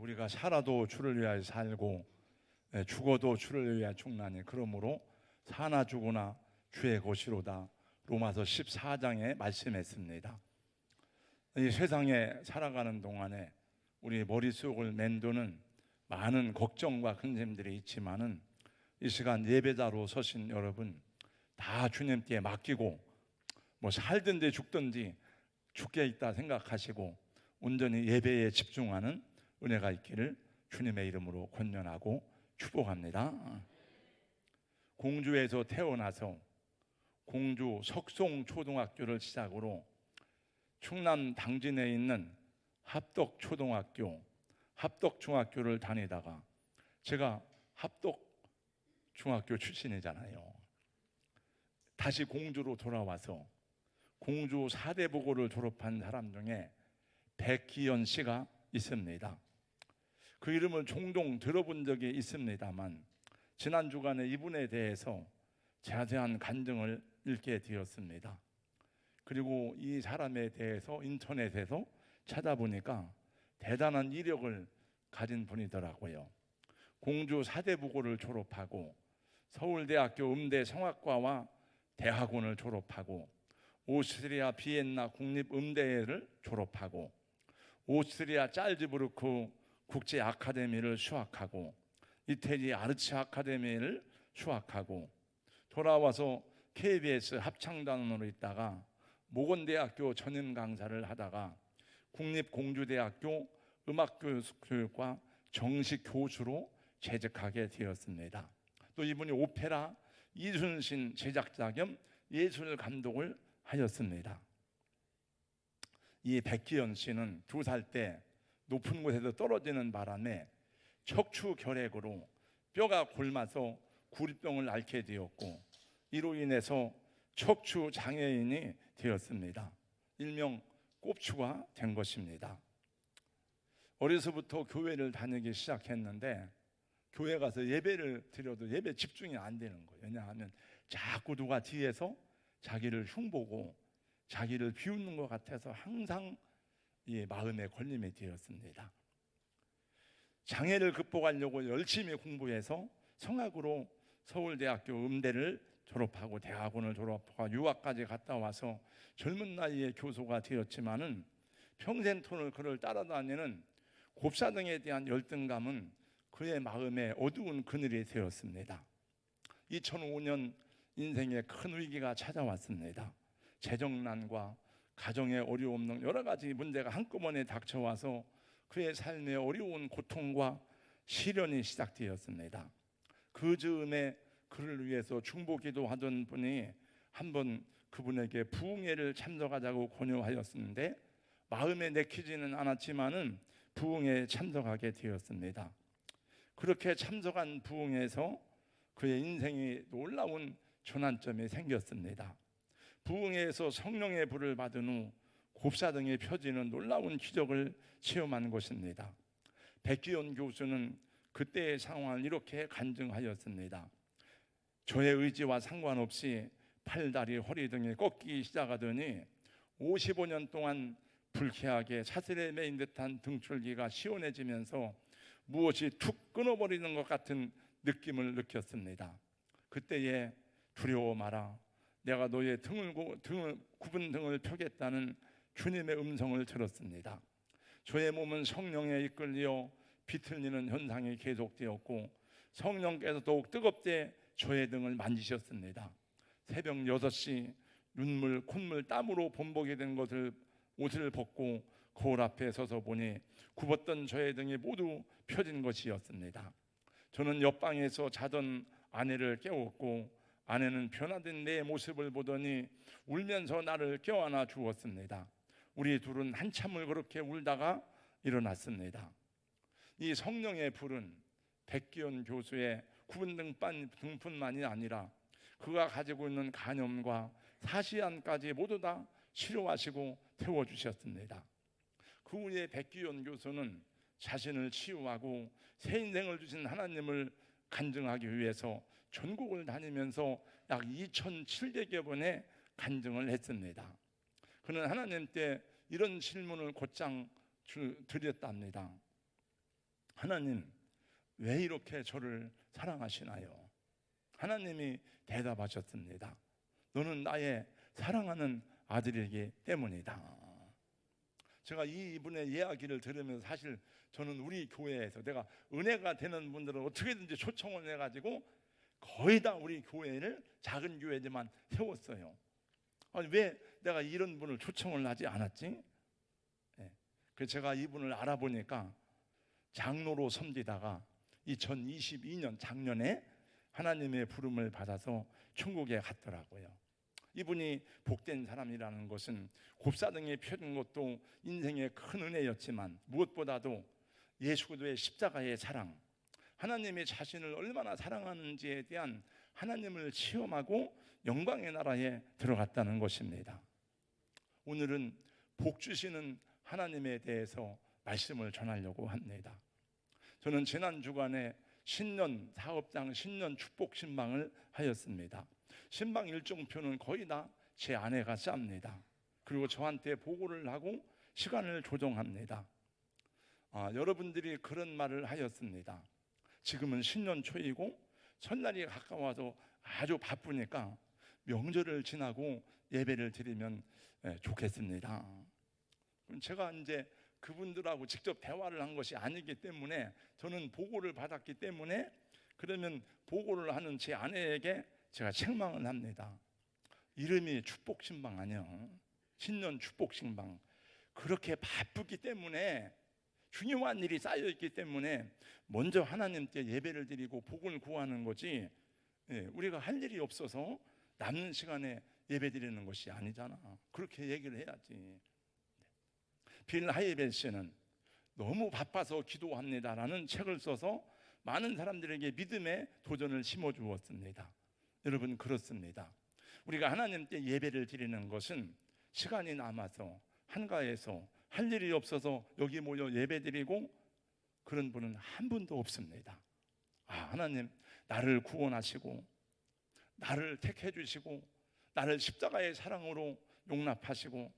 우리가 살아도 주를 위하여 살고 죽어도 주를 위하여 죽나니 그러므로 사나 죽으나 주의 것이로다. 로마서 14장에 말씀했습니다. 이 세상에 살아가는 동안에 우리 머릿속을 맴도는 많은 걱정과 근심들이 있지만은 이 시간 예배자로 서신 여러분 다 주님께 맡기고 뭐 살든지 죽든지 죽게 있다 생각하시고 온전히 예배에 집중하는 은혜가 있기를 주님의 이름으로 권면하고 축복합니다. 공주에서 태어나서 공주 석송초등학교를 시작으로 충남 당진에 있는 합덕초등학교, 합덕중학교를 다니다가 제가 합덕중학교 출신이잖아요. 다시 공주로 돌아와서 공주 4대 부고를 졸업한 사람 중에 백기연 씨가 있습니다. 그 이름을 종종 들어본 적이 있습니다만 지난 주간에 이분에 대해서 자세한 간증을 읽게 되었습니다. 그리고 이 사람에 대해서 인터넷에서 찾아보니까 대단한 이력을 가진 분이더라고요. 공주 4대 부고를 졸업하고 서울대학교 음대 성악과와 대학원을 졸업하고 오스트리아 비엔나 국립음대를 졸업하고 오스트리아 짤즈부르크 국제 아카데미를 수학하고 이태리 아르츠 아카데미를 수학하고 돌아와서 KBS 합창단원으로 있다가 모건대학교 전임 강사를 하다가 국립공주대학교 음악교육과 정식 교수로 재직하게 되었습니다. 또 이분이 오페라 이순신 제작자 겸 예술 감독을 하였습니다. 이 백기연 씨는 2살 때 높은 곳에서 떨어지는 바람에 척추 결핵으로 뼈가 곪아서 구리병을 앓게 되었고 이로 인해서 척추 장애인이 되었습니다. 일명 꼽추가 된 것입니다. 어려서부터 교회를 다니기 시작했는데 교회 가서 예배를 드려도 예배 집중이 안 되는 거예요. 왜냐하면 자꾸 누가 뒤에서 자기를 흉보고 자기를 비웃는 것 같아서 항상 이 마음에 걸림이 되었습니다. 장애를 극복하려고 열심히 공부해서 성악으로 서울대학교 음대를 졸업하고 대학원을 졸업하고 유학까지 갔다 와서 젊은 나이에 교수가 되었지만은 평생토록 그를 따라다니는 곱사등에 대한 열등감은 그의 마음에 어두운 그늘이 되었습니다. 2005년 인생에 큰 위기가 찾아왔습니다. 재정난과 가정의 어려움 등 여러 가지 문제가 한꺼번에 닥쳐와서 그의 삶에 어려운 고통과 시련이 시작되었습니다. 그 즈음에 그를 위해서 중보기도 하던 분이 한번 그분에게 부흥회를 참석하자고 권유하였는데 마음에 내키지는 않았지만은 부흥회에 참석하게 되었습니다. 그렇게 참석한 부흥회에서 그의 인생이 놀라운 전환점이 생겼습니다. 부흥회에서 성령의 불을 받은 후 곱사등이 펴지는 놀라운 기적을 체험한 것입니다. 백기연 교수는 그때의 상황을 이렇게 간증하였습니다. 저의 의지와 상관없이 팔다리, 허리 등이 꺾이기 시작하더니 55년 동안 불쾌하게 사슬에 매인 듯한 등줄기가 시원해지면서 무엇이 툭 끊어버리는 것 같은 느낌을 느꼈습니다. 그때에 두려워 마라, 내가 너의 굽은 등을 펴겠다는 주님의 음성을 들었습니다. 저의 몸은 성령에 이끌려 비틀리는 현상이 계속되었고 성령께서 더욱 뜨겁게 저의 등을 만지셨습니다. 새벽 6시 눈물, 콧물, 땀으로 범벅이 된 옷을 벗고 거울 앞에 서서 보니 굽었던 저의 등이 모두 펴진 것이었습니다. 저는 옆방에서 자던 아내를 깨웠고 아내는 변화된 내 모습을 보더니 울면서 나를 껴안아 주었습니다. 우리 둘은 한참을 그렇게 울다가 일어났습니다. 이 성령의 불은 백기연 교수의 굽은 등뿐만이 아니라 그가 가지고 있는 간염과 사시안까지 모두 다 치료하시고 태워주셨습니다. 그 후에 백기연 교수는 자신을 치유하고 새 인생을 주신 하나님을 간증하기 위해서 전국을 다니면서 약 2,700여 번의 간증을 했습니다. 그는 하나님께 이런 질문을 곧장 드렸답니다. 하나님, 왜 이렇게 저를 사랑하시나요? 하나님이 대답하셨습니다. 너는 나의 사랑하는 아들이기 때문이다. 제가 이분의 이야기를 들으면서 사실 저는 우리 교회에서 내가 은혜가 되는 분들은 어떻게든지 초청을 해가지고 거의 다 우리 교회를 작은 교회지만 세웠어요. 아니, 왜 내가 이런 분을 초청을 하지 않았지? 그래서 제가 이분을 알아보니까 장로로 섬기다가 2022년 작년에 하나님의 부름을 받아서 천국에 갔더라고요. 이분이 복된 사람이라는 것은 곱사등에 펴준 것도 인생의 큰 은혜였지만 무엇보다도 예수 그리스도의 십자가의 사랑, 하나님이 자신을 얼마나 사랑하는지에 대한 하나님을 체험하고 영광의 나라에 들어갔다는 것입니다. 오늘은 복 주시는 하나님에 대해서 말씀을 전하려고 합니다. 저는 지난 주간에 신년 사업장 신년 축복 신방을 하였습니다. 신방 일정표는 거의 다 제 아내가 짭니다. 그리고 저한테 보고를 하고 시간을 조정합니다. 여러분들이 그런 말을 하였습니다. 지금은 신년 초이고 설날이 가까워서 아주 바쁘니까 명절을 지나고 예배를 드리면 좋겠습니다. 제가 이제 그분들하고 직접 대화를 한 것이 아니기 때문에 저는 보고를 받았기 때문에 그러면 보고를 하는 제 아내에게 제가 책망을 합니다. 이름이 축복신방 아니요, 신년 축복신방. 그렇게 바쁘기 때문에 중요한 일이 쌓여있기 때문에 먼저 하나님께 예배를 드리고 복을 구하는 거지, 우리가 할 일이 없어서 남는 시간에 예배 드리는 것이 아니잖아. 그렇게 얘기를 해야지. 빌 하이벨 씨는 너무 바빠서 기도합니다라는 책을 써서 많은 사람들에게 믿음의 도전을 심어주었습니다. 여러분, 그렇습니다. 우리가 하나님께 예배를 드리는 것은 시간이 남아서 한가해서 할 일이 없어서 여기 모여 예배 드리고 그런 분은 한 분도 없습니다. 하나님, 나를 구원하시고 나를 택해 주시고 나를 십자가의 사랑으로 용납하시고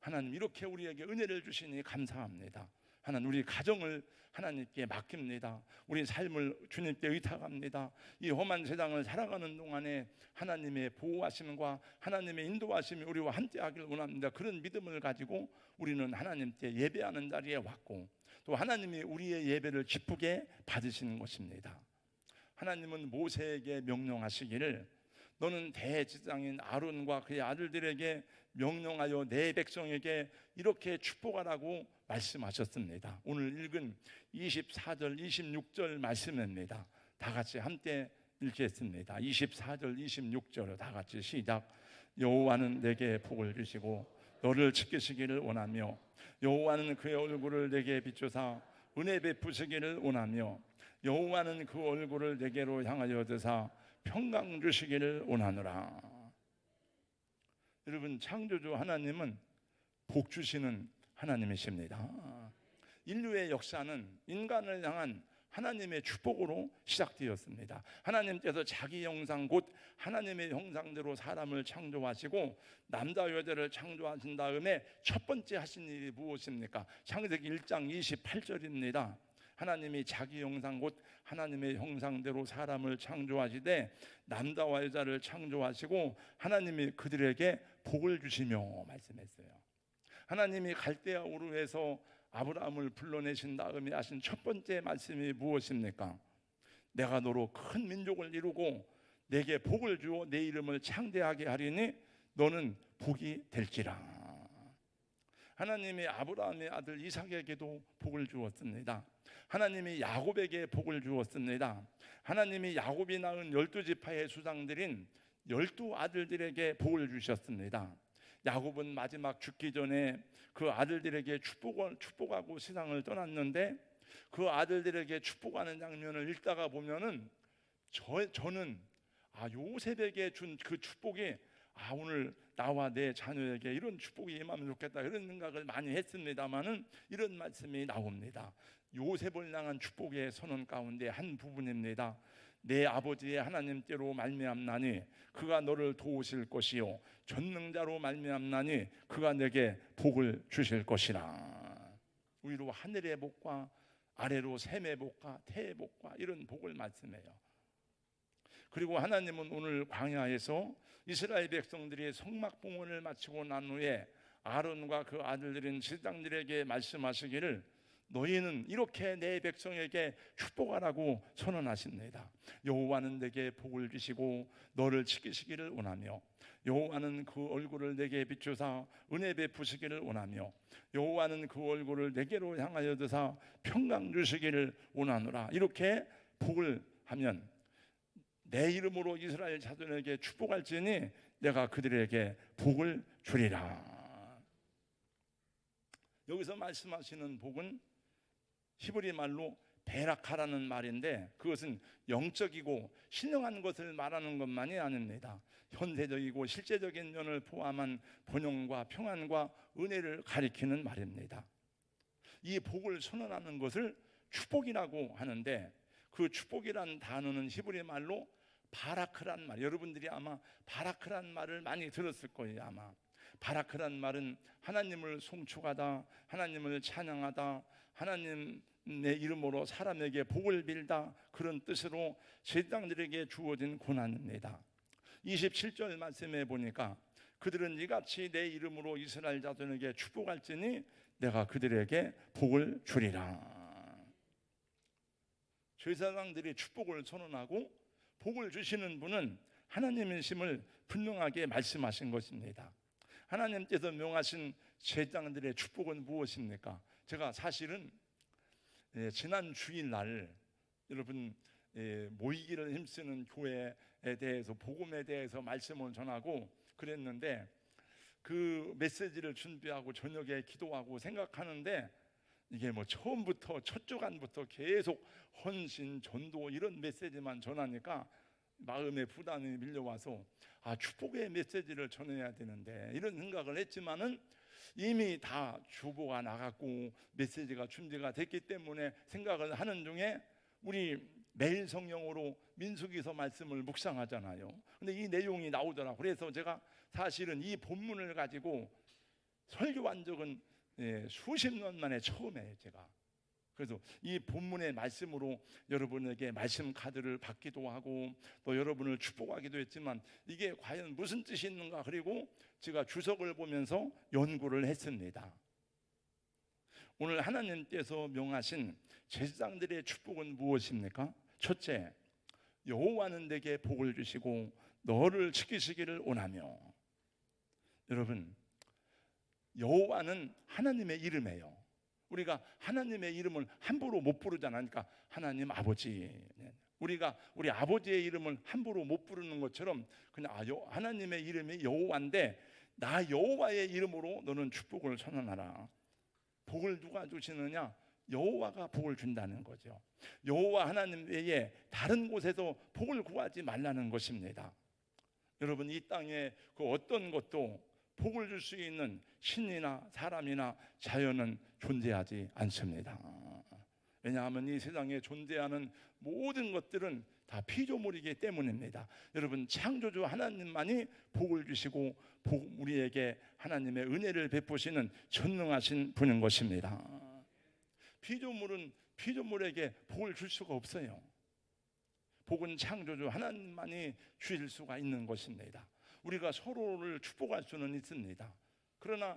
하나님, 이렇게 우리에게 은혜를 주시니 감사합니다. 하나님, 우리 가정을 하나님께 맡깁니다. 우리 삶을 주님께 의탁합니다. 이 험한 세상을 살아가는 동안에 하나님의 보호하심과 하나님의 인도하심이 우리와 함께하길 원합니다. 그런 믿음을 가지고 우리는 하나님께 예배하는 자리에 왔고 또 하나님이 우리의 예배를 기쁘게 받으시는 것입니다. 하나님은 모세에게 명령하시기를 너는 대제사장인 아론과 그의 아들들에게 명령하여 내 백성에게 이렇게 축복하라고 말씀하셨습니다. 오늘 읽은 24절 26절 말씀입니다. 다 같이 함께 읽겠습니다. 24절 26절 다 같이 시작. 여호와는 내게 복을 주시고 너를 지키시기를 원하며 여호와는 그의 얼굴을 내게 비추사 은혜 베푸시기를 원하며 여호와는 그 얼굴을 내게로 향하여 드사 평강 주시기를 원하노라. 여러분, 창조주 하나님은 복 주시는 하나님이십니다. 인류의 역사는 인간을 향한 하나님의 축복으로 시작되었습니다. 하나님께서 자기 형상 곧 하나님의 형상대로 사람을 창조하시고 남자 여자를 창조하신 다음에 첫 번째 하신 일이 무엇입니까? 창세기 1장 28절입니다. 하나님이 자기 형상 곧 하나님의 형상대로 사람을 창조하시되 남자와 여자를 창조하시고 하나님이 그들에게 복을 주시며 말씀했어요. 하나님이 갈대아 우르에서 아브라함을 불러내신 다음에 하신 첫 번째 말씀이 무엇입니까? 내가 너로 큰 민족을 이루고 내게 복을 주어 내 이름을 창대하게 하리니 너는 복이 될지라. 하나님이 아브라함의 아들 이삭에게도 복을 주었습니다. 하나님이 야곱에게 복을 주었습니다. 하나님이 야곱이 낳은 12지파의 수장들인 12아들들에게 복을 주셨습니다. 야곱은 마지막 죽기 전에 그 아들들에게 축복하고 세상을 떠났는데 그 아들들에게 축복하는 장면을 읽다가 보면은 저는 요셉에게 준 그 축복이 오늘 나와 내 자녀에게 이런 축복이 임하면 좋겠다 이런 생각을 많이 했습니다마는 이런 말씀이 나옵니다. 요셉을 향한 축복의 선언 가운데 한 부분입니다. 내 아버지의 하나님께로 말미암나니 그가 너를 도우실 것이요 전능자로 말미암나니 그가 내게 복을 주실 것이라. 위로 하늘의 복과 아래로 샘의 복과 태의 복과 이런 복을 말씀해요. 그리고 하나님은 오늘 광야에서 이스라엘 백성들이 성막봉헌을 마치고 난 후에 아론과 그 아들들인 제사장들에게 말씀하시기를 너희는 이렇게 내 백성에게 축복하라고 선언하십니다. 여호와는 내게 복을 주시고 너를 지키시기를 원하며 여호와는 그 얼굴을 내게 비추사 은혜 베푸시기를 원하며 여호와는 그 얼굴을 내게로 향하여 드사 평강 주시기를 원하노라. 이렇게 복을 하면 내 이름으로 이스라엘 자손에게 축복할지니 내가 그들에게 복을 주리라. 여기서 말씀하시는 복은 히브리 말로 베라카라는 말인데 그것은 영적이고 신령한 것을 말하는 것만이 아닙니다. 현세적이고 실제적인 면을 포함한 번영과 평안과 은혜를 가리키는 말입니다. 이 복을 선언하는 것을 축복이라고 하는데 그 축복이란 단어는 히브리 말로 바라크란 말, 여러분들이 아마 바라크란 말을 많이 들었을 거예요. 아마 바라크란 말은 하나님을 송축하다, 하나님을 찬양하다, 하나님의 이름으로 사람에게 복을 빌다, 그런 뜻으로 제사장들에게 주어진 고난입니다. 27절 말씀에 보니까 그들은 이같이 내 이름으로 이스라엘 자손에게 축복할지니 내가 그들에게 복을 주리라. 제사장들이 축복을 선언하고 복을 주시는 분은 하나님이심을 분명하게 말씀하신 것입니다. 하나님께서 명하신 제사장들의 축복은 무엇입니까? 제가 사실은 지난 주일날 여러분 모이기를 힘쓰는 교회에 대해서 복음에 대해서 말씀을 전하고 그랬는데 그 메시지를 준비하고 저녁에 기도하고 생각하는데 이게 뭐 처음부터 첫 주간부터 계속 헌신, 전도 이런 메시지만 전하니까 마음의 부담이 밀려와서 축복의 메시지를 전해야 되는데 이런 생각을 했지만은 이미 다 주보가 나갔고 메시지가 준비가 됐기 때문에 생각을 하는 중에 우리 매일 성령으로 민수기서 말씀을 묵상하잖아요. 근데 이 내용이 나오더라고요. 그래서 제가 사실은 이 본문을 가지고 설교한 적은 수십 년 만에 처음이에요, 제가. 그래서 이 본문의 말씀으로 여러분에게 말씀 카드를 받기도 하고 또 여러분을 축복하기도 했지만 이게 과연 무슨 뜻이 있는가, 그리고 제가 주석을 보면서 연구를 했습니다. 오늘 하나님께서 명하신 제사장들의 축복은 무엇입니까? 첫째, 여호와는 내게 복을 주시고 너를 지키시기를 원하며. 여러분, 여호와는 하나님의 이름이에요. 우리가 하나님의 이름을 함부로 못 부르잖아요. 그러니까 하나님 아버지, 우리가 우리 아버지의 이름을 함부로 못 부르는 것처럼 그냥 하나님의 이름이 여호와인데 나 여호와의 이름으로 너는 축복을 선언하라. 복을 누가 주시느냐? 여호와가 복을 준다는 거죠. 여호와 하나님 외에 다른 곳에서 복을 구하지 말라는 것입니다. 여러분, 이 땅에 그 어떤 것도 복을 줄 수 있는 신이나 사람이나 자연은 존재하지 않습니다. 왜냐하면 이 세상에 존재하는 모든 것들은 다 피조물이기 때문입니다. 여러분, 창조주 하나님만이 복을 주시고 우리에게 하나님의 은혜를 베푸시는 전능하신 분인 것입니다. 피조물은 피조물에게 복을 줄 수가 없어요. 복은 창조주 하나님만이 주실 수가 있는 것입니다. 우리가 서로를 축복할 수는 있습니다. 그러나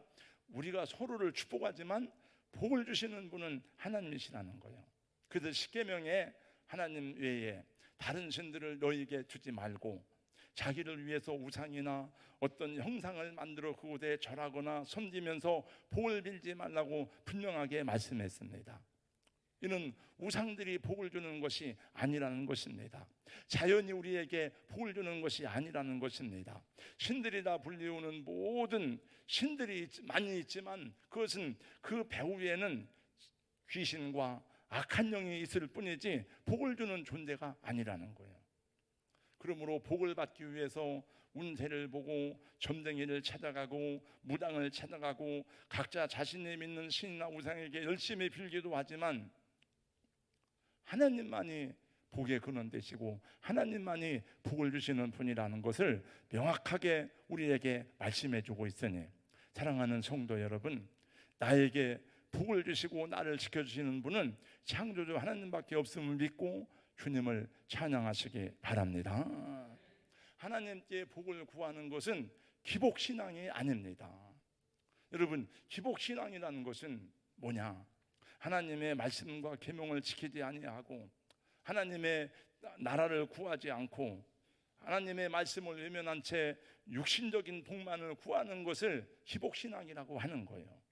우리가 서로를 축복하지만 복을 주시는 분은 하나님이시라는 거예요. 그래서 십계명에 하나님 외에 다른 신들을 너희에게 주지 말고 자기를 위해서 우상이나 어떤 형상을 만들어 그곳에 절하거나 섬기면서 복을 빌지 말라고 분명하게 말씀했습니다. 이는 우상들이 복을 주는 것이 아니라는 것입니다. 자연이 우리에게 복을 주는 것이 아니라는 것입니다. 신들이라 불리우는 모든 신들이 많이 있지만 그것은 그 배후에는 귀신과 악한 영이 있을 뿐이지 복을 주는 존재가 아니라는 거예요. 그러므로 복을 받기 위해서 운세를 보고 점쟁이를 찾아가고 무당을 찾아가고 각자 자신이 믿는 신이나 우상에게 열심히 빌기도 하지만 하나님만이 복의 근원 되시고 하나님만이 복을 주시는 분이라는 것을 명확하게 우리에게 말씀해 주고 있으니, 사랑하는 성도 여러분, 나에게 복을 주시고 나를 지켜주시는 분은 창조주 하나님밖에 없음을 믿고 주님을 찬양하시기 바랍니다. 하나님께 복을 구하는 것은 기복신앙이 아닙니다. 여러분, 기복신앙이라는 것은 뭐냐? 하나님의 말씀과 계명을 지키지 아니하고 하나님의 나라를 구하지 않고 하나님의 말씀을 외면한 채 육신적인 복만을 구하는 것을 기복신앙이라고 하는 거예요.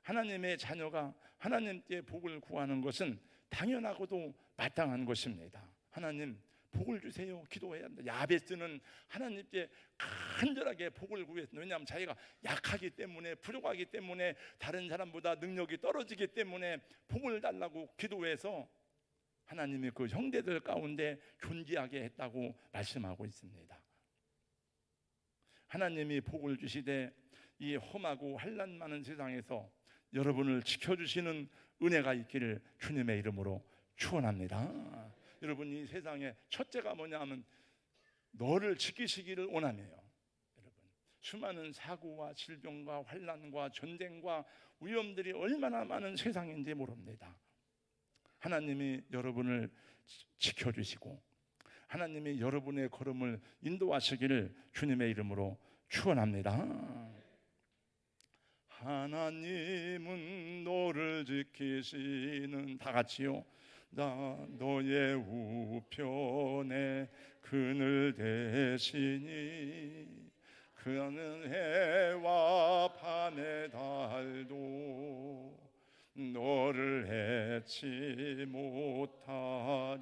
하나님의 자녀가 하나님께 복을 구하는 것은 당연하고도 마땅한 것입니다. 하나님 복을 주세요 기도해야 합니다. 야베스는 하나님께 간절하게 복을 구했습니다. 왜냐하면 자기가 약하기 때문에, 부족하기 때문에, 다른 사람보다 능력이 떨어지기 때문에 복을 달라고 기도해서 하나님이 그 형제들 가운데 존귀하게 했다고 말씀하고 있습니다. 하나님이 복을 주시되 이 험하고 환난 많은 세상에서 여러분을 지켜주시는 은혜가 있기를 주님의 이름으로 축원합니다. 여러분, 이 세상에 첫째가 뭐냐 하면 너를 지키시기를 원하며요. 여러분, 수많은 사고와 질병과 환난과 전쟁과 위험들이 얼마나 많은 세상인지 모릅니다. 하나님이 여러분을 지켜주시고 하나님이 여러분의 걸음을 인도하시기를 주님의 이름으로 축원합니다. 하나님은 너를 지키시는, 다 같이요. 나 너의 우편에 그늘 대시니 그는 해와 밤의 달도 너를 해치 못하리.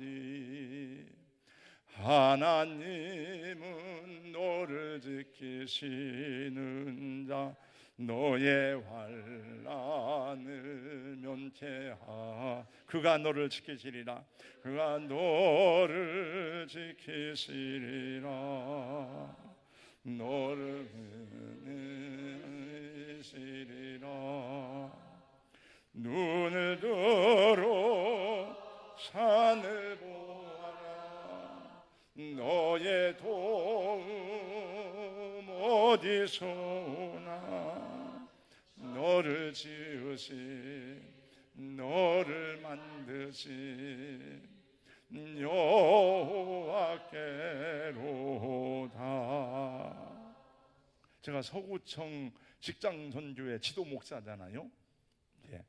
하나님은 너를 지키시는 자 너의 환난을 면케하. 그가 너를 지키시리라. 그가 너를 지키시리라. 너를 지키시리라. 눈을 들어 산을 보아라. 너의 도움 어디서 오나. 너를 지으신 너를 만드신 여호와께로다. 제가 서구청 직장선교회 지도 목사잖아요. 예.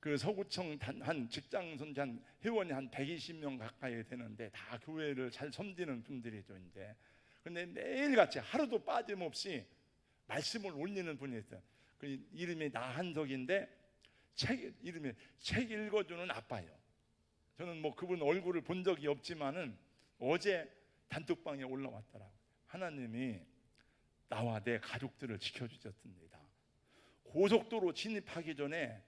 그 서구청 한 직장선교 한 회원이 한 120명 가까이 되는데 다 교회를 잘 섬기는 분들이죠. 이제 근데 매일같이 하루도 빠짐없이 말씀을 올리는 분이 있어요. 그 이름이 나한석인데 이름이 책 읽어주는 아빠예요. 저는 뭐 그분 얼굴을 본 적이 없지만은 어제 단톡방에 올라왔더라고요. 하나님이 나와 내 가족들을 지켜주셨습니다. 고속도로 진입하기 전에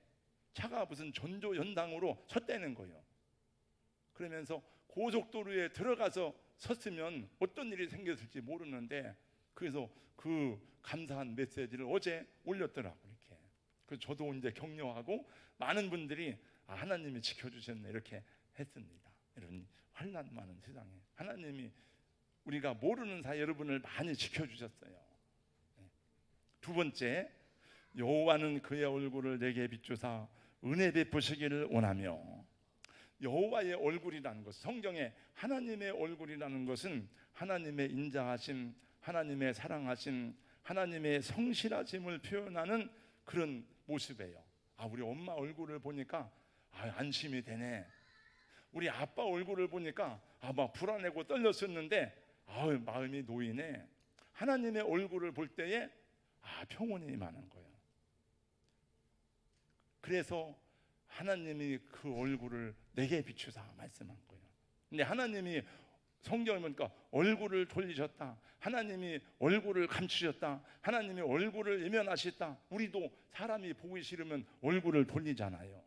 차가 무슨 전조 연당으로 섰다는 거예요. 그러면서 고속도로에 들어가서 섰으면 어떤 일이 생겼을지 모르는데 그래서 그 감사한 메시지를 어제 올렸더라고요. 이렇게. 그래서 저도 이제 격려하고 많은 분들이 하나님이 지켜주셨네 이렇게 했습니다. 여러분, 환난 많은 세상에 하나님이 우리가 모르는 사이 여러분을 많이 지켜주셨어요. 두 번째, 여호와는 그의 얼굴을 내게 비추사 은혜 베푸시기를 원하며. 여호와의 얼굴이라는 것, 성경에 하나님의 얼굴이라는 것은 하나님의 인자하심, 하나님의 사랑하심, 하나님의 성실하심을 표현하는 그런 모습이에요. 우리 엄마 얼굴을 보니까 안심이 되네. 우리 아빠 얼굴을 보니까 막 불안하고 떨렸었는데 마음이 놓이네. 하나님의 얼굴을 볼 때에 평온이 임하는 거예요. 그래서 하나님이 그 얼굴을 내게 비추사 말씀한 거예요. 근데 하나님이 성경에 보니까 얼굴을 돌리셨다, 하나님이 얼굴을 감추셨다, 하나님이 얼굴을 외면하셨다. 우리도 사람이 보기 싫으면 얼굴을 돌리잖아요.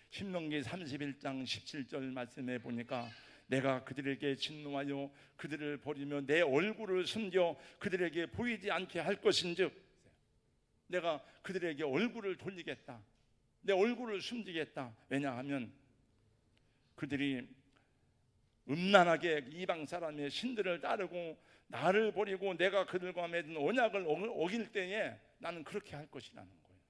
신명기 31장 17절 말씀에 보니까 내가 그들에게 진노하여 그들을 버리며 내 얼굴을 숨겨 그들에게 보이지 않게 할 것인즉 내가 그들에게 얼굴을 돌리겠다, 내 얼굴을 숨기겠다. 왜냐하면 그들이 음란하게 이방 사람의 신들을 따르고 나를 버리고 내가 그들과 맺은 언약을 어길 때에 나는 그렇게 할 것이라는 거예요.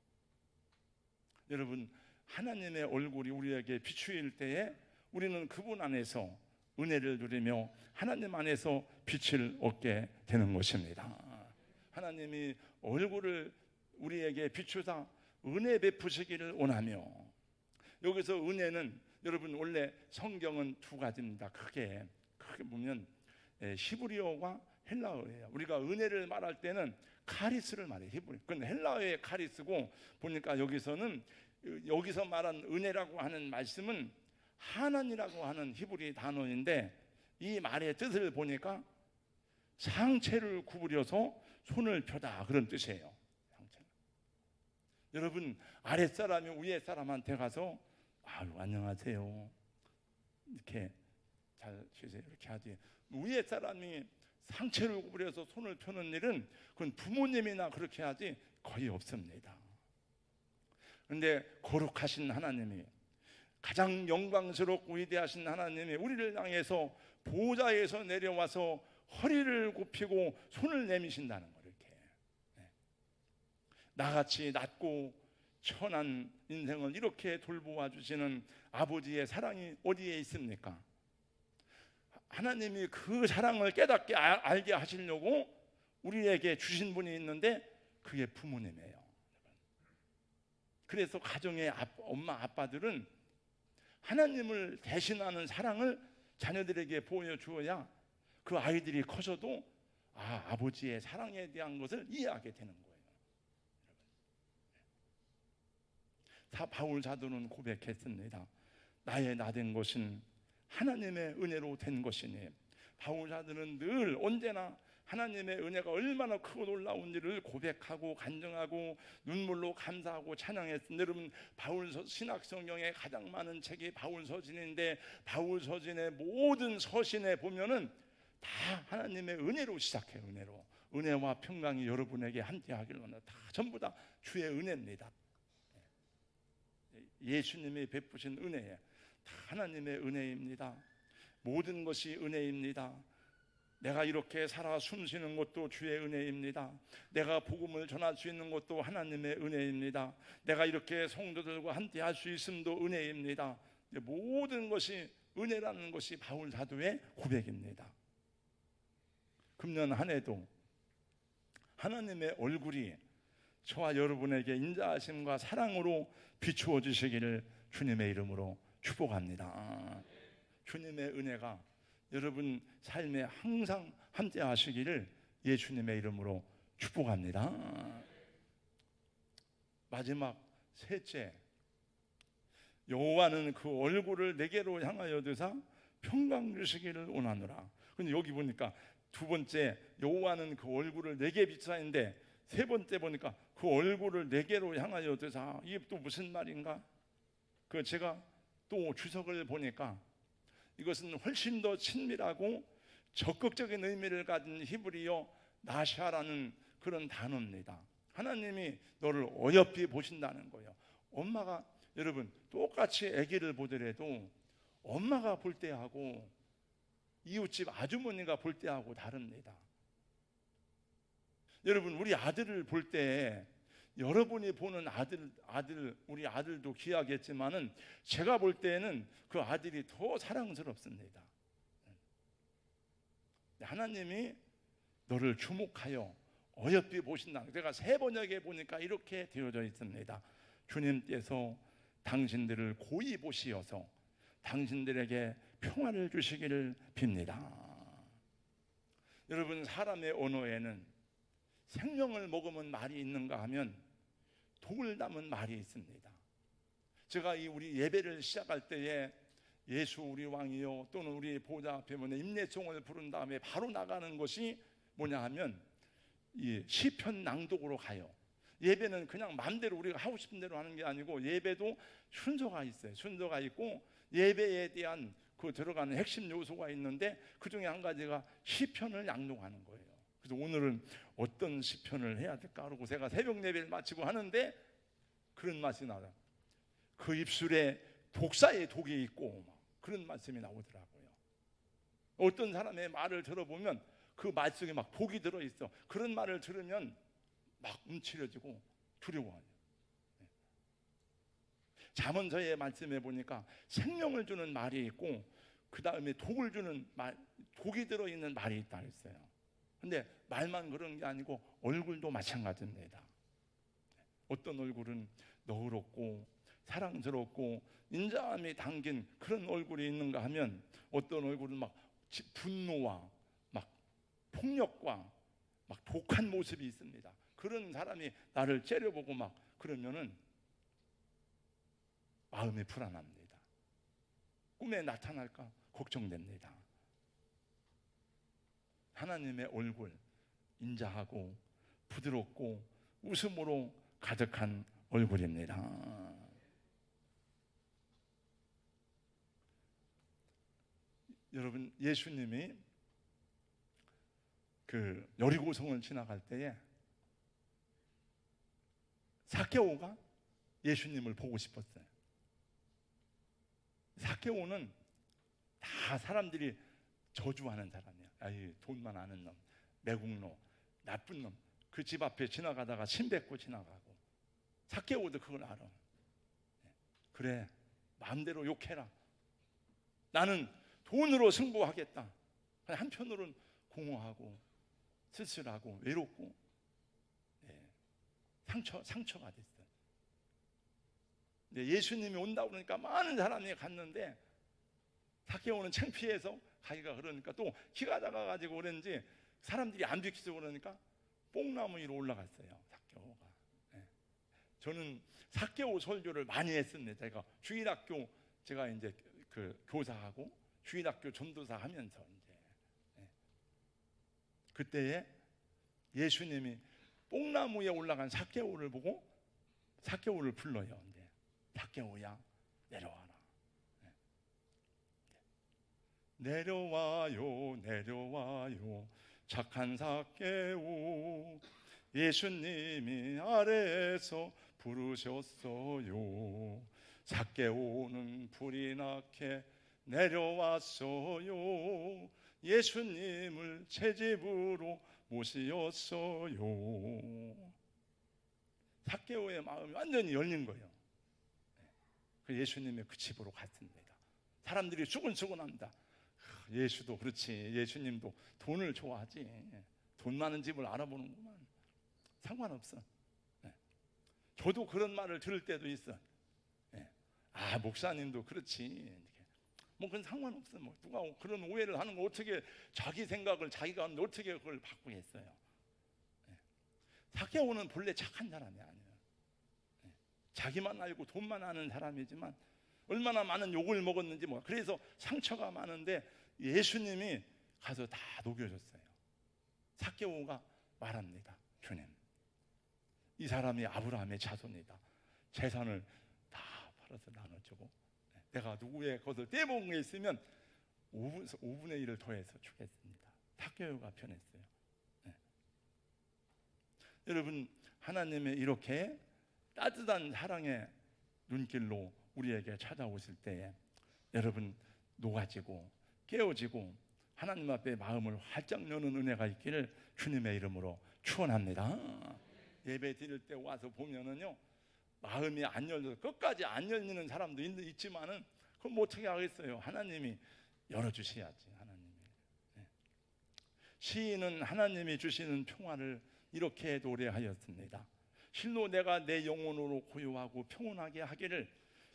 여러분, 하나님의 얼굴이 우리에게 비추일 때에 우리는 그분 안에서 은혜를 누리며 하나님 안에서 빛을 얻게 되는 것입니다. 하나님이 얼굴을 우리에게 비추사 은혜 베푸시기를 원하며, 여기서 은혜는 여러분 원래 성경은 두 가지입니다. 크게 보면 히브리어와 헬라어예요. 우리가 은혜를 말할 때는 카리스를 말해요. 히브리. 그건 헬라어의 카리스고, 보니까 여기서 말한 은혜라고 하는 말씀은 하난이라고 하는 히브리 단어인데, 이 말의 뜻을 보니까 상체를 구부려서 손을 펴다, 그런 뜻이에요. 상체는. 여러분, 아랫사람이 위에 사람한테 가서 아유 안녕하세요 이렇게 잘 쉬세요 이렇게 하지, 위에 사람이 상체를 구부려서 손을 펴는 일은 그건 부모님이나 그렇게 하지 거의 없습니다. 그런데 거룩하신 하나님이, 가장 영광스럽고 위대하신 하나님이 우리를 향해서 보좌에서 내려와서 허리를 굽히고 손을 내미신다는 거예요. 이렇게 나같이 낮고 천한 인생을 이렇게 돌보아 주시는 아버지의 사랑이 어디에 있습니까? 하나님이 그 사랑을 깨닫게 알게 하시려고 우리에게 주신 분이 있는데, 그게 부모님이에요. 그래서 가정의 엄마 아빠들은 하나님을 대신하는 사랑을 자녀들에게 보여주어야 그 아이들이 커서도 아버지의 사랑에 대한 것을 이해하게 되는 거예요. 바울 사도는 고백했습니다. 나의 나된 것은 하나님의 은혜로 된 것이니. 바울 사도는 늘 언제나 하나님의 은혜가 얼마나 크고 놀라운지를 고백하고 간증하고 눈물로 감사하고 찬양했습니다. 여러분, 신약성경에 가장 많은 책이 바울서신인데, 바울서신의 모든 서신에 보면은 다 하나님의 은혜로 시작해요. 은혜와 평강이 여러분에게 함께하길 원합니다. 다 전부 다 주의 은혜입니다. 예수님이 베푸신 은혜에 다 하나님의 은혜입니다. 모든 것이 은혜입니다. 내가 이렇게 살아 숨쉬는 것도 주의 은혜입니다. 내가 복음을 전할 수 있는 것도 하나님의 은혜입니다. 내가 이렇게 성도들과 함께 할 수 있음도 은혜입니다. 모든 것이 은혜라는 것이 바울 사도의 고백입니다. 금년 한 해도 하나님의 얼굴이 저와 여러분에게 인자하심과 사랑으로 비추어 주시기를 주님의 이름으로 축복합니다. 주님의 은혜가 여러분 삶에 항상 함께 하시기를 예수님의 이름으로 축복합니다. 마지막 셋째, 여호와는 그 얼굴을 내게로 향하여 드사 평강 주시기를 원하노라. 근데 여기 보니까 두 번째, 여호와는 그 얼굴을 내게 비추사인데, 세 번째 보니까 그 얼굴을 내게로 향하여 드사, 이게 또 무슨 말인가? 제가 또 주석을 보니까 이것은 훨씬 더 친밀하고 적극적인 의미를 가진 히브리어 나샤라는 그런 단어입니다. 하나님이 너를 어여삐 보신다는 거예요. 엄마가, 여러분, 똑같이 아기를 보더라도 엄마가 볼 때하고 이웃집 아주머니가 볼 때하고 다릅니다. 여러분, 우리 아들을 볼 때 여러분이 보는 우리 아들도 귀하겠지만은 제가 볼 때는 그 아들이 더 사랑스럽습니다. 하나님이 너를 주목하여 어여삐 보신다. 제가 세 번역에 보니까 이렇게 되어져 있습니다. 주님께서 당신들을 고이 보시어서 당신들에게 평화를 주시기를 빕니다. 여러분, 사람의 언어에는 생명을 먹으면 말이 있는가 하면 독을 담은 말이 있습니다. 제가 우리 예배를 시작할 때에 예수 우리 왕이요, 또는 우리 보좌 앞에 임례송을 부른 다음에 바로 나가는 것이 뭐냐 하면 이 시편 낭독으로 가요. 예배는 그냥 마음대로 우리가 하고 싶은 대로 하는 게 아니고, 예배도 순서가 있어요. 순서가 있고 예배에 대한 그 들어가는 핵심 요소가 있는데, 그 중에 한 가지가 시편을 낭독하는 거예요. 그래서 오늘은 어떤 시편을 해야 될까 하고 제가 새벽 예배를 마치고 하는데 그런 맛이 나요. 그 입술에 독사의 독이 있고 그런 말씀이 나오더라고요. 어떤 사람의 말을 들어보면 그 말 속에 막 독이 들어있어. 그런 말을 들으면 막 움츠려지고 두려워해요. 잠언서의 말씀에 보니까 생명을 주는 말이 있고 그 다음에 독을 주는 말, 독이 들어있는 말이 있다 했어요. 근데 말만 그런 게 아니고 얼굴도 마찬가지입니다. 어떤 얼굴은 너그럽고 사랑스럽고 인자함이 담긴 그런 얼굴이 있는가 하면 어떤 얼굴은 막 분노와 막 폭력과 막 독한 모습이 있습니다. 그런 사람이 나를 째려보고 막 그러면은 마음이 불안합니다. 꿈에 나타날까 걱정됩니다. 하나님의 얼굴, 인자하고 부드럽고 웃음으로 가득한 얼굴입니다. 여러분, 예수님이 그 여리고성을 지나갈 때에 삭개오가 예수님을 보고 싶었어요. 삭개오는 다 사람들이 저주하는 사람이야. 아이, 돈만 아는 놈, 매국노, 나쁜 놈. 그 집 앞에 지나가다가 침 뱉고 지나가고. 삭개오도 그걸 알아. 그래, 마음대로 욕해라. 나는 돈으로 승부하겠다. 한편으로는 공허하고 쓸쓸하고 외롭고 상처가 됐어요. 예수님이 온다고 그러니까 많은 사람이 갔는데 삭개오는 창피해서 가기가 그러니까 또 키가 작아가지고 그런지 사람들이 안 비키서 그러니까 뽕나무 위로 올라갔어요. 삭개오가. 저는 삭개오 설교를 많이 했습니다. 제가 주일학교 제가 이제 그 교사하고 주일학교 전도사 하면서 이제 그때에 예수님이 뽕나무 위에 올라간 삭개오를 보고 삭개오를 불러요. 이제 삭개오야 내려와라. 내려와요 내려와요 착한 삭개오 예수님이 아래에서 부르셨어요. 삭개오는 불이 나게 내려왔어요. 예수님을 제 집으로 모시었어요. 삭개오의 마음이 완전히 열린 거예요. 그 예수님의 그 집으로 갔습니다. 사람들이 수근수근합니다. 예수도 그렇지, 예수님도 돈을 좋아하지. 돈 많은 집을 알아보는구만. 상관없어. 저도 그런 말을 들을 때도 있어. 아, 목사님도 그렇지. 뭐 그건 상관없어. 뭐 누가 그런 오해를 하는 거 어떻게 자기 생각을 자기가 하는데 어떻게 그걸 바꾸겠어요? 삭개오는 본래 착한 사람이 아니에요. 자기만 알고 돈만 아는 사람이지만 얼마나 많은 욕을 먹었는지 뭐 그래서 상처가 많은데 예수님이 가서 다 녹여줬어요. 삭개오가 말합니다. 주님, 이 사람이 아브라함의 자손이다. 재산을 다 팔아서 나눠주고 내가 누구의 것을 떼먹은 게 있으면 5분의 1을 더해서 주겠습니다. 삭개오가 변했어요. 여러분, 하나님의 이렇게 따뜻한 사랑의 눈길로 우리에게 찾아오실 때에 여러분 녹아지고 깨어지고 하나님 앞에 마음을 활짝 여는 은혜가 있기를 주님의 이름으로 축원합니다. 예배 드릴 때 와서 보면은요 마음이 안 열려서 끝까지 안 열리는 사람도 있지만은 그럼 뭐 어떻게 하겠어요? 하나님이 열어주셔야지. 하나님이. 시인은 하나님이 주시는 평화를 이렇게 노래하였습니다. 실로 내가 내 영혼으로 고요하고 평온하게 하기를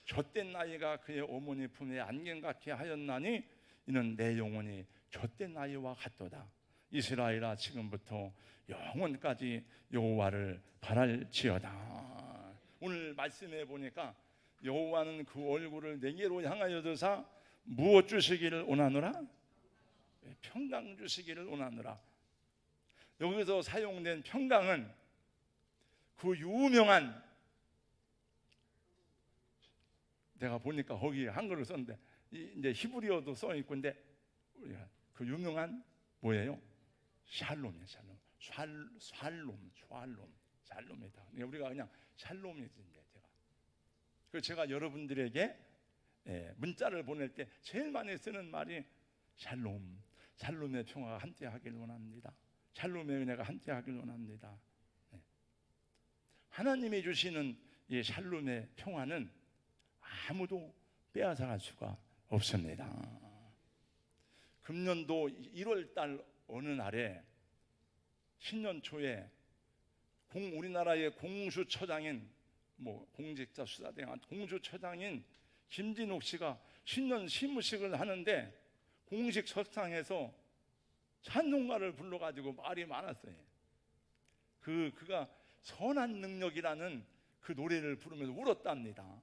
젖된 나이가 그의 어머니 품에 안경같게 하였나니 이는 내 영혼이 젖된 나이와 같도다. 이스라엘아 지금부터 영원까지 여호와를 바랄지어다. 오늘 말씀해 보니까 여호와는 그 얼굴을 내게로 향하여 드사 무엇 주시기를 원하노라? 평강 주시기를 원하노라. 여기서 사용된 평강은 그 유명한, 내가 보니까 거기 한글을 썼는데 이제 히브리어도 써 있고, 근데 그 유명한 뭐예요? 샬롬이에요. 샬롬이다. 우리가 그냥 샬롬이지. 제가 여러분들에게 문자를 보낼 때 제일 많이 쓰는 말이 샬롬의 평화가 함께하길 원합니다. 샬롬의 은혜가 함께하길 원합니다. 하나님이 주시는 이 샬롬의 평화는 아무도 빼앗아갈 수가 없습니다. 금년도 1월 달 어느 날에 신년 초에 우리나라의 공수처장인 공직자 수사대행 공수처장인 김진욱 씨가 신년 시무식을 하는데 공식석상에서 찬송가를 불러가지고 말이 많았어요. 그가 선한 능력이라는 그 노래를 부르면서 울었답니다.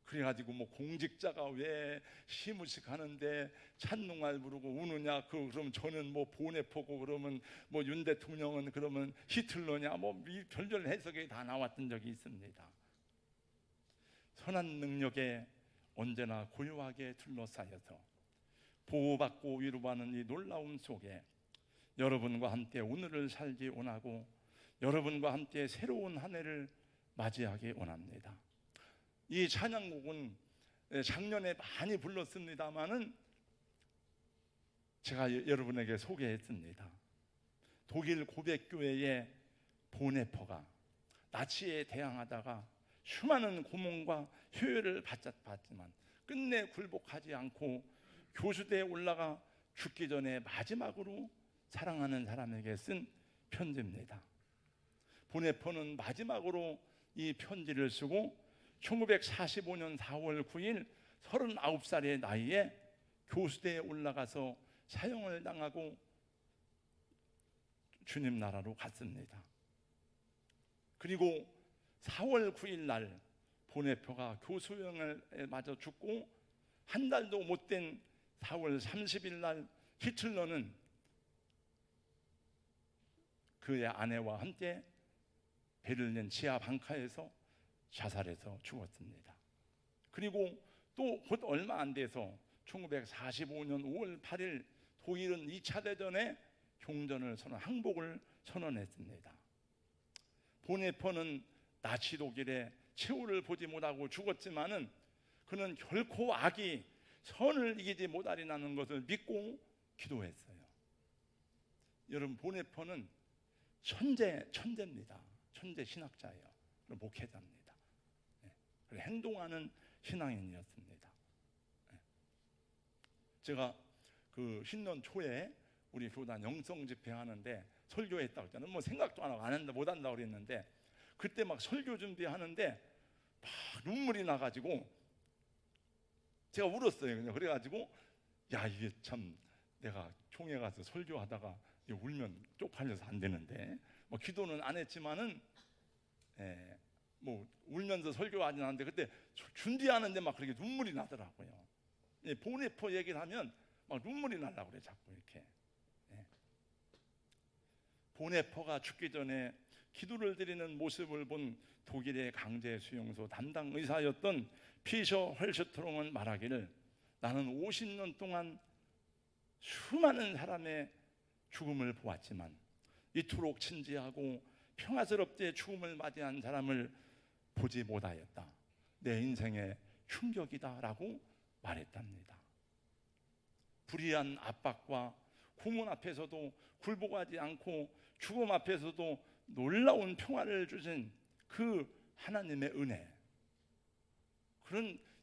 그래가지고 공직자가 왜 시무식 하는데 찬송가를 부르고 우느냐? 그럼 저는 보네포고 그러면 윤 대통령은 그러면 히틀러냐? 별별 해석이 다 나왔던 적이 있습니다. 선한 능력에 언제나 고요하게 둘러싸여서 보호받고 위로받는 이 놀라움 속에 여러분과 함께 오늘을 살기 원하고 여러분과 함께 새로운 한 해를 맞이하기 원합니다. 이 찬양곡은 작년에 많이 불렀습니다마는 제가 여러분에게 소개했습니다. 독일 고백교회의 보네퍼가 나치에 대항하다가 수많은 고문과 효율을 받았지만 끝내 굴복하지 않고 교수대에 올라가 죽기 전에 마지막으로 사랑하는 사람에게 쓴 편지입니다. 보네퍼는 마지막으로 이 편지를 쓰고 1945년 4월 9일 39살의 나이에 교수대에 올라가서 사형을 당하고 주님 나라로 갔습니다. 그리고 4월 9일 날 보네퍼가 교수형을 맞아 죽고 한 달도 못 된 4월 30일 날 히틀러는 그의 아내와 함께 베를린 지하 방카에서 자살해서 죽었습니다. 그리고 또 곧 얼마 안 돼서 1945년 5월 8일 독일은 2차 대전에 종전을 항복을 선언했습니다. 보네퍼는 나치 독일의 최후를 보지 못하고 죽었지만은 그는 결코 악이 선을 이기지 못하리라는 것을 믿고 기도했어요. 여러분, 보네퍼는 천재입니다. 천재 신학자예요. 목회자입니다. 행동하는 신앙인이었습니다. 제가 그 신년 초에 우리 교단 영성 집회하는데 설교했다고 했잖아요. 생각도 안 하고 안 한다, 못 한다고 그랬는데 그때 설교 준비하는데 막 눈물이 나가지고 제가 울었어요. 그래가지고 이게 참 내가 총회 가서 설교하다가 울면 쪽팔려서 안 되는데 기도는 안 했지만은 울면서 설교하진 않는데 그때 준비하는데 그렇게 눈물이 나더라고요. 보네퍼 얘기를 하면 눈물이 나려고 그래 자꾸 이렇게. 보네퍼가 죽기 전에 기도를 드리는 모습을 본 독일의 강제 수용소 담당 의사였던 피셔 헐슈트롱은 말하기를 나는 50년 동안 수많은 사람의 죽음을 보았지만 이토록 진지하고 평화스럽게 죽음을 맞이한 사람을 보지 못하였다. 내 인생의 충격이다라고 말했답니다. 불의한 압박과 고문 앞에서도 굴복하지 않고 죽음 앞에서도 놀라운 평화를 주신 그 하나님의 은혜.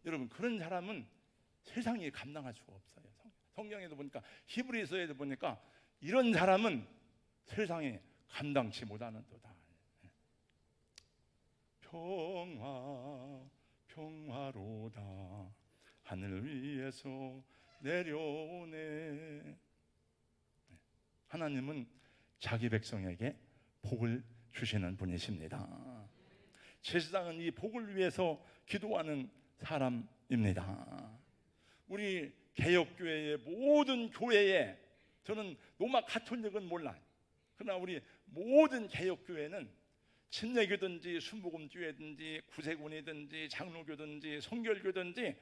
여러분, 그런 사람은 세상이 감당할 수가 없어요. 성경에도 보니까 히브리서에도 보니까 이런 사람은 세상에 감당치 못하는도다. 평화로다 하늘 위에서 내려오네. 하나님은 자기 백성에게 복을 주시는 분이십니다. 제사장은 이 복을 위해서 기도하는 사람입니다. 우리 개혁교회의 모든 교회에, 저는 로마 가톨릭은 몰라요. 그러나 우리 모든 개혁교회는 침례교든지 순복음교회든지 구세군이든지 장로교든지 성결교든지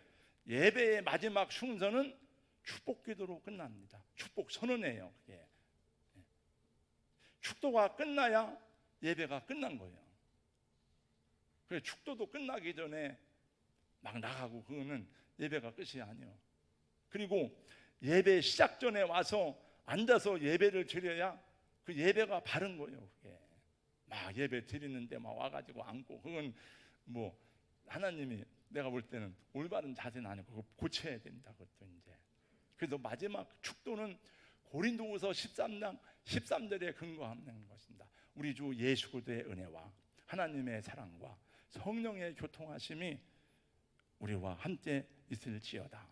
예배의 마지막 순서는 축복기도로 끝납니다. 축복 선언이에요. 그게. 축도가 끝나야 예배가 끝난 거예요. 그래서 축도도 끝나기 전에 막 나가고 그거는 예배가 끝이 아니에요. 그리고 예배 시작 전에 와서 앉아서 예배를 드려야 그 예배가 바른 거예요. 그게 막 예배 드리는데 막 와가지고 앉고 그건 하나님이 내가 볼 때는 올바른 자세는 아니고 그거 고쳐야 된다. 그것도 이제. 그래서 마지막 축도는 고린도후서 13장 13절에 근거하는 것입니다. 우리 주 예수 그리스도의 은혜와 하나님의 사랑과 성령의 교통하심이 우리와 함께 있을지어다.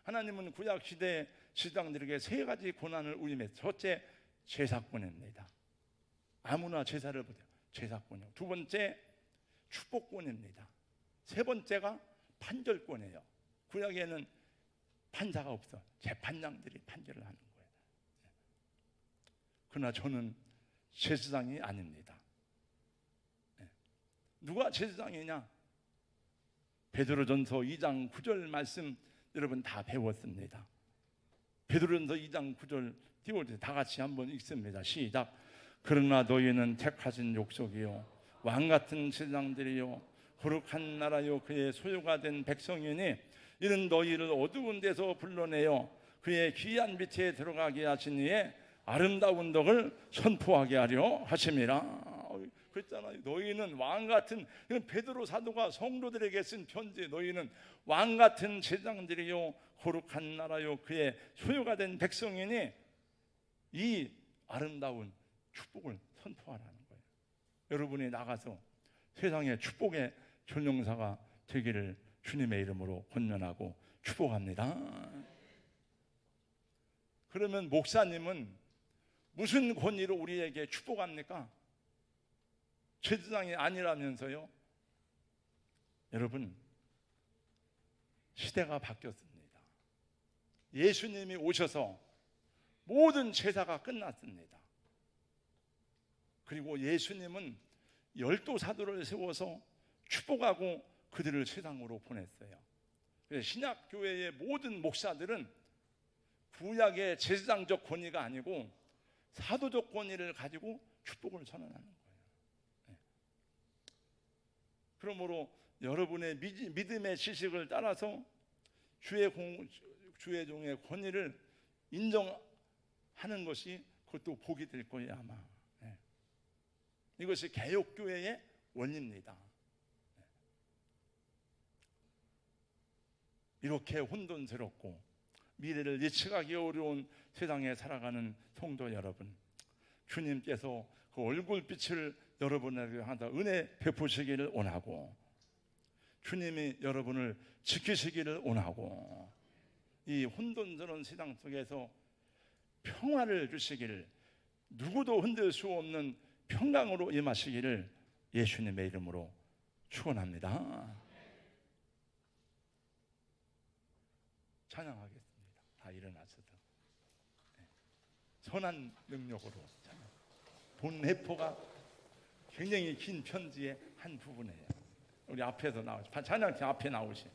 하나님은 구약 시대 지도자들에게 세 가지 고난을 우림했어요. 첫째, 제사권입니다. 아무나 제사를 보세요. 제사권이요. 두 번째, 축복권입니다. 세 번째가 판결권이에요. 구약에는 판사가 없어. 재판장들이 판결을 하는 거예요. 그러나 저는 제사장이 아닙니다. 누가 제사장이냐? 베드로전서 2장 9절 말씀 여러분 다 배웠습니다. 베드로전서 2장 9절 띄워주세요. 다 같이 한번 읽습니다. 시작. 그러나 너희는 택하신 족속이요 왕같은 제사장들이요 거룩한 나라요 그의 소유가 된 백성이니 이는 너희를 어두운 데서 불러내어 그의 귀한 빛에 들어가게 하신 이의 아름다운 덕을 선포하게 하려 하심이라. 그랬잖아요. 너희는 왕같은, 베드로 사도가 성도들에게 쓴 편지. 너희는 왕같은 제사장들이요 거룩한 나라요 그의 소유가 된 백성이니 이 아름다운 축복을 선포하라는 거예요. 여러분이 나가서 세상의 축복의 전용사가 되기를 주님의 이름으로 권면하고 축복합니다. 그러면 목사님은 무슨 권위로 우리에게 축복합니까? 제사장이 아니라면서요. 여러분, 시대가 바뀌었습니다. 예수님이 오셔서 모든 제사가 끝났습니다. 그리고 예수님은 12 사도를 세워서 축복하고 그들을 세상으로 보냈어요. 신약 교회의 모든 목사들은 구약의 제사장적 권위가 아니고 사도적 권위를 가지고 축복을 선언하는 거예요. 그러므로 여러분의 믿음의 지식을 따라서 주의 종의 권위를 인정하는 것이 그것도 복이 될 거예요 아마. 이것이 개혁교회의 원리입니다. 이렇게 혼돈스럽고 미래를 예측하기 어려운 세상에 살아가는 성도 여러분, 주님께서 그 얼굴빛을 여러분에게 하다 은혜 베푸시기를 원하고 주님이 여러분을 지키시기를 원하고 이 혼돈스러운 세상 속에서 평화를 주시기를, 누구도 흔들 수 없는 평강으로 임하시기를 예수님의 이름으로 축원합니다. 찬양하겠습니다. 다 일어나셔서 선한 능력으로 찬양. 본해포가 굉장히 긴 편지의 한 부분이에요. 우리 앞에서 나오시, 찬양팀 앞에 나오시.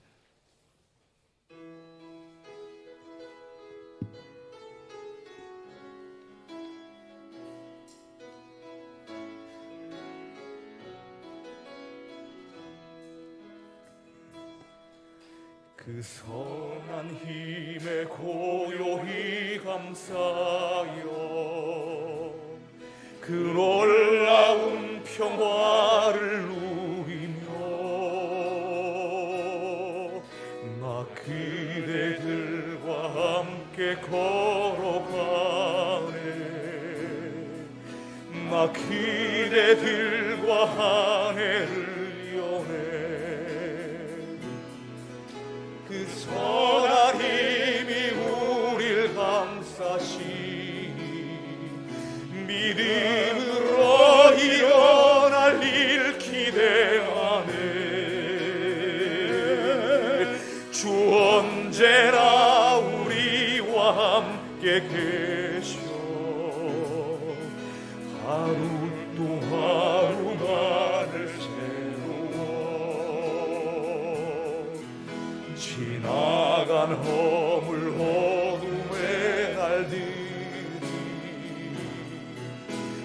그 선한 힘에 고요히 감사하여 그 놀라운 평화를 누리며 나 그대들과 함께 걸어가네. 나 그대들과 한 해를 여네. 그 선한 힘이 우릴 감싸시니 믿음으로 일어날 일 기대하네. 주 언제나 우리와 함께 계셔 하루 또 하루만을 지나간 허물 어둠의 날들이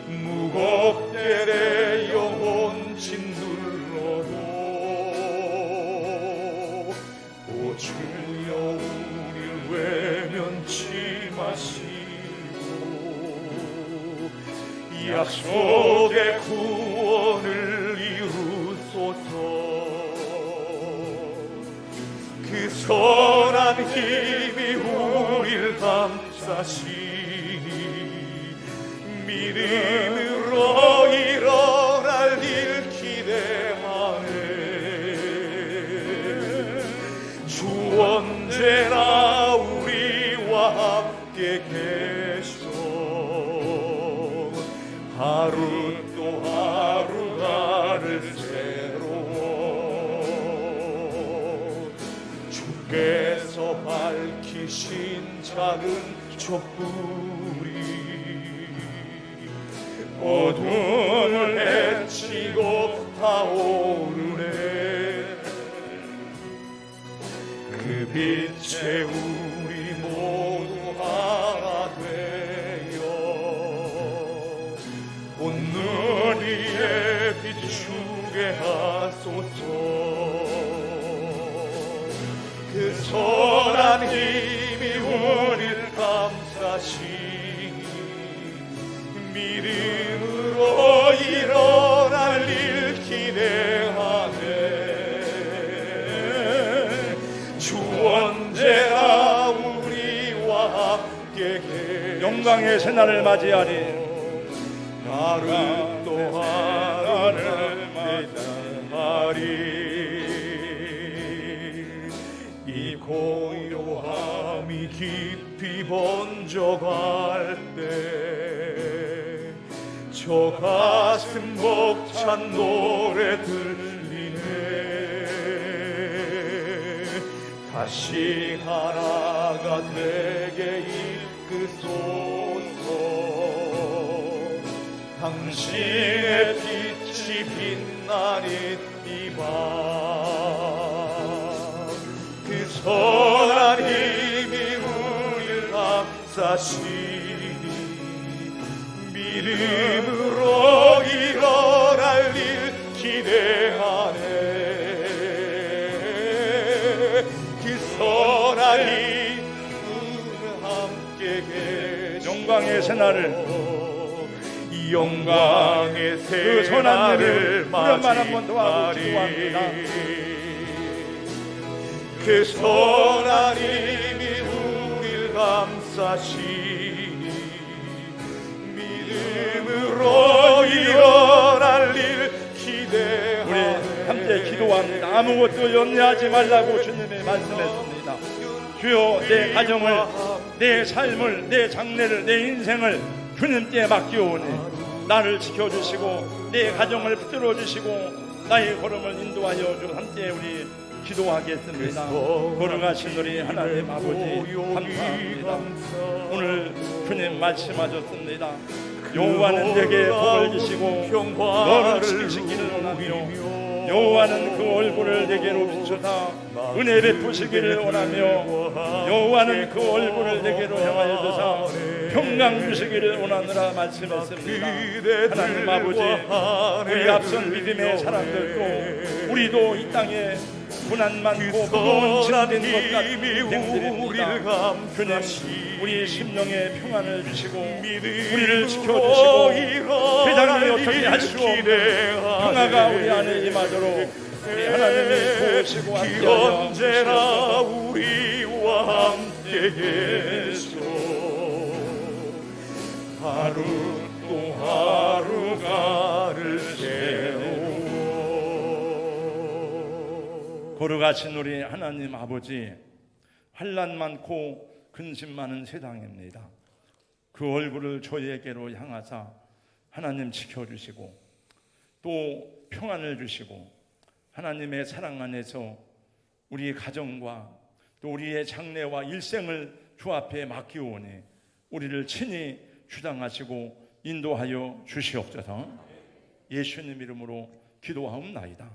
무겁게 내 영혼 짓눌러도 오 주여 우릴 외면치 마시고 약속의 구원을 이루소서. 선한 힘이 우릴 감싸시니 믿음으로 일어날 일 기대하네. 주 언제나 우리와 함께 계셔 하루 또 하루 나를 새로워 주께서 밝히신 작은 촛불이 어둠을 헤치고 타오르네. 그 빛에 우리 모두 하나 되어 온눈 위에 비추게 하소서. 그 선한 힘이 우릴 감싸시니 믿음으로 일어날 일 기대하네. 주 언제나 우리와 함께 계셔 영광의 새날을 맞이하리. 하루 또 하루를 맞이하리. 이 고요함이 깊이 번져갈 때 저 가슴 벅찬 노래 들리네. 다시 하나가 되게 이끄소서. 당신의 빛이 빛나는 이 밤 그 선한 힘이 우릴 감싸시니 믿음으로 일어날 일 기대하네. 그 선한 힘은 함께 계시오. 영광의 새날을 영광의 그 선한 일을 새날을 후련만 한번 도와주시기 맞이하리. 원합니다. 그 선한 힘이 우릴 감싸시니 믿음으로 일어날 일 기대하네. 우리 함께 기도합니다. 아무것도 염려하지 말라고 주님이 말씀했습니다. 주여, 내 가정을, 내 삶을, 내 장래를, 내 인생을 주님께 맡기오니 나를 지켜주시고 내 가정을 붙들어 주시고 나의 걸음을 인도하여 주. 함께 우리 기도하겠습니다. 걸어가신 우리 하나님 아버지 감사합니다. 오늘 주님 말씀하셨습니다. 여호와는 내게 복을 주시고 너를 지키시기를 원하며 여호와는 그 얼굴을 내게로 비추사 은혜 베푸시기를 원하며 여호와는 그 얼굴을 내게로 향하여 주사 평강 주시기를 원하느라 말씀했습니다. 하나님 아버지, 우리 앞선 믿음의 사람들도 우리도 이 땅에 고난 많고 무거운 짐진 것 같은 인생들입니다. 주님, 우리 심령에 평안을 주시고 우리를 지켜주시고 세상이 어떻게 할 수 없는 평화가 우리 안에 임하도록 우리 하나님이 도우시고 함께하여 언제나 우리와 함께 계셔 하루 또 하루가를 세워. 걸어가신 우리 하나님 아버지, 환난 많고 근심 많은 세상입니다. 그 얼굴을 저희에게로 향하사 하나님 지켜주시고 또 평안을 주시고 하나님의 사랑 안에서 우리 가정과 또 우리의 장래와 일생을 주 앞에 맡기오니 우리를 친히 주장하시고 인도하여 주시옵소서. 예수님 이름으로 기도하옵나이다.